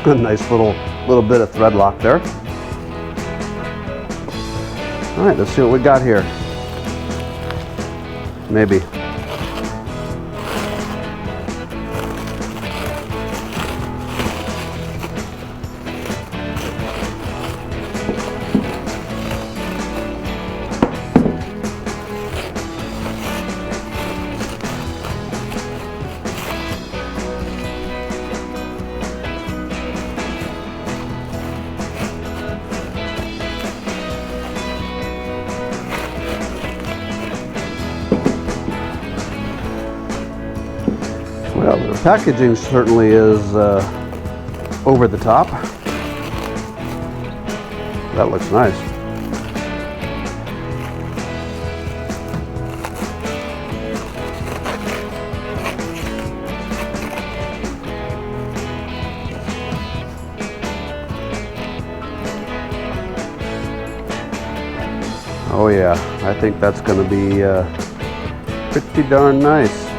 A nice little bit of thread lock there. All right, let's see what we got here. Maybe. Well, the packaging certainly is over the top. That looks nice. Oh yeah, I think that's going to be pretty darn nice.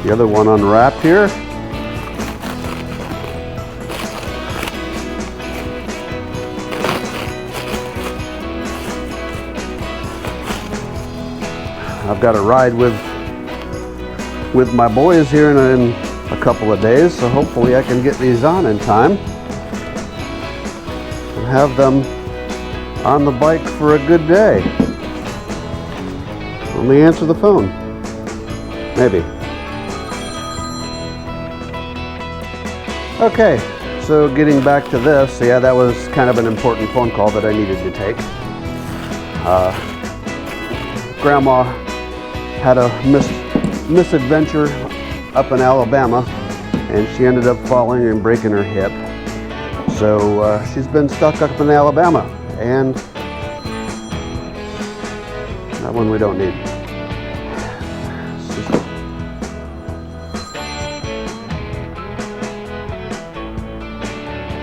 The other one unwrapped here. I've got a ride with my boys here in a couple of days, so hopefully I can get these on in time and have them on the bike for a good day. Let me answer the phone. Maybe. Okay, so getting back to this, yeah, that was kind of an important phone call that I needed to take. Grandma had a misadventure up in Alabama, and she ended up falling and breaking her hip. So she's been stuck up in Alabama, and that one we don't need.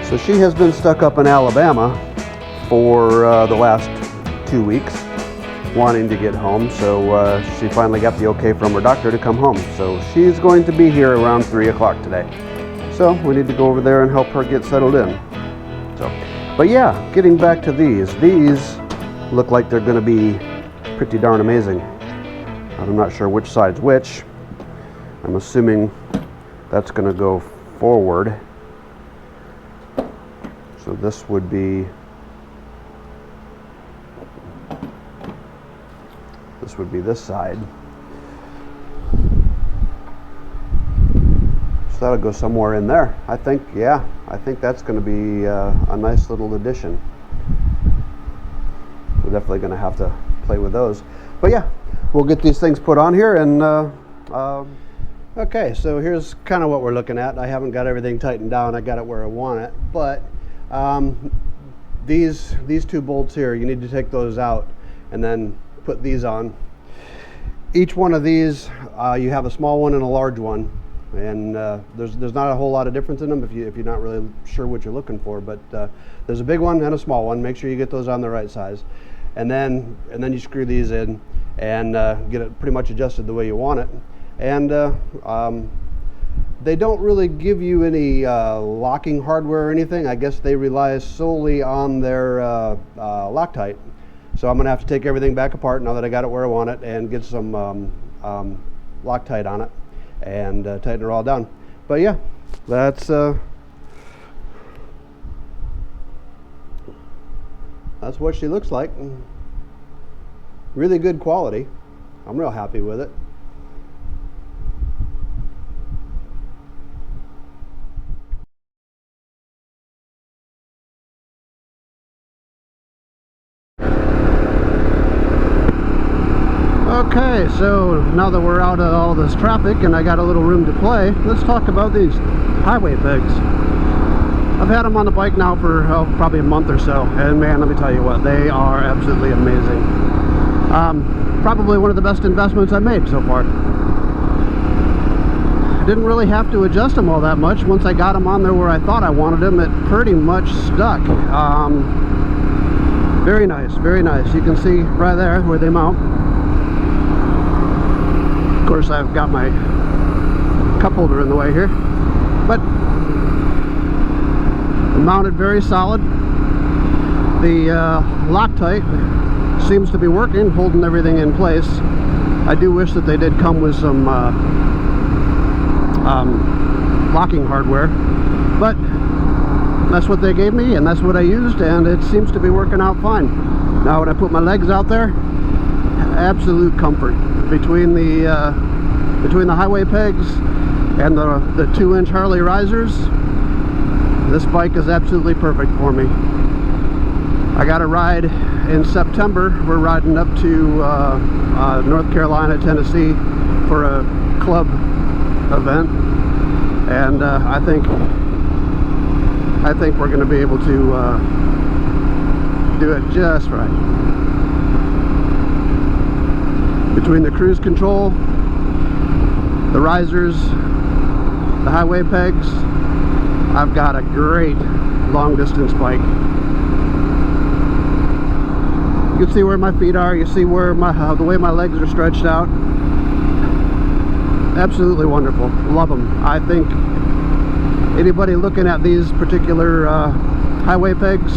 So she has been stuck up in Alabama for the last 2 weeks, wanting to get home. So she finally got the okay from her doctor to come home. So she's going to be here around 3 o'clock today. So we need to go over there and help her get settled in. So, but yeah, getting back to these look like they're going to be pretty darn amazing. I'm not sure which side's which. I'm assuming that's going to go forward. So this would be this side. So that'll go somewhere in there. I think that's going to be a nice little addition. We're definitely going to have to play with those. But yeah, we'll get these things put on here and okay, so here's kind of what we're looking at. I haven't got everything tightened down. I got it where I want it, but these two bolts here, you need to take those out and then put these on. Each one of these, you have a small one and a large one, and there's not a whole lot of difference in them if you're not really sure what you're looking for. But there's a big one and a small one. Make sure you get those on the right size, and then you screw these in and get it pretty much adjusted the way you want it. And they don't really give you any locking hardware or anything. I guess they rely solely on their Loctite. So I'm going to have to take everything back apart now that I got it where I want it and get some Loctite on it and tighten it all down. But yeah, that's what she looks like. Really good quality. I'm real happy with it. Okay, so now that we're out of all this traffic and I got a little room to play, let's talk about these Hiway pegs. I've had them on the bike now for probably a month or so, and man, let me tell you what, they are absolutely amazing. Probably one of the best investments I made so far. I didn't really have to adjust them all that much. Once I got them on there where I thought I wanted them, it pretty much stuck. Very nice, very nice. You can see right there where they mount. Of course, I've got my cup holder in the way here, but mounted very solid. The Loctite seems to be working, holding everything in place. I do wish that they did come with some locking hardware, but that's what they gave me and that's what I used, and it seems to be working out fine. Now when I put my legs out there, absolute comfort between the Hiway pegs and the 2-inch Harley risers. This bike is absolutely perfect for me. I got a ride in September. We're riding up to North Carolina, Tennessee for a club event, and I think we're going to be able to do it just right. Between the cruise control, the risers, the Hiway pegs, I've got a great long distance bike. You can see where my feet are, you see where the way my legs are stretched out. Absolutely wonderful. Love them. I think anybody looking at these particular Hiway pegs,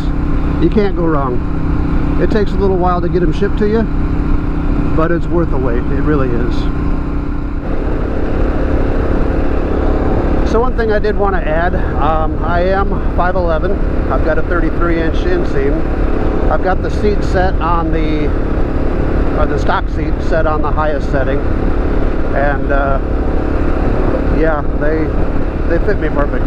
you can't go wrong. It takes a little while to get them shipped to you, but it's worth the wait. It really is. So one thing I did want to add, I am 5'11". I've got a 33-inch inseam. I've got the seat set on the stock seat set on the highest setting, and yeah, they fit me perfect.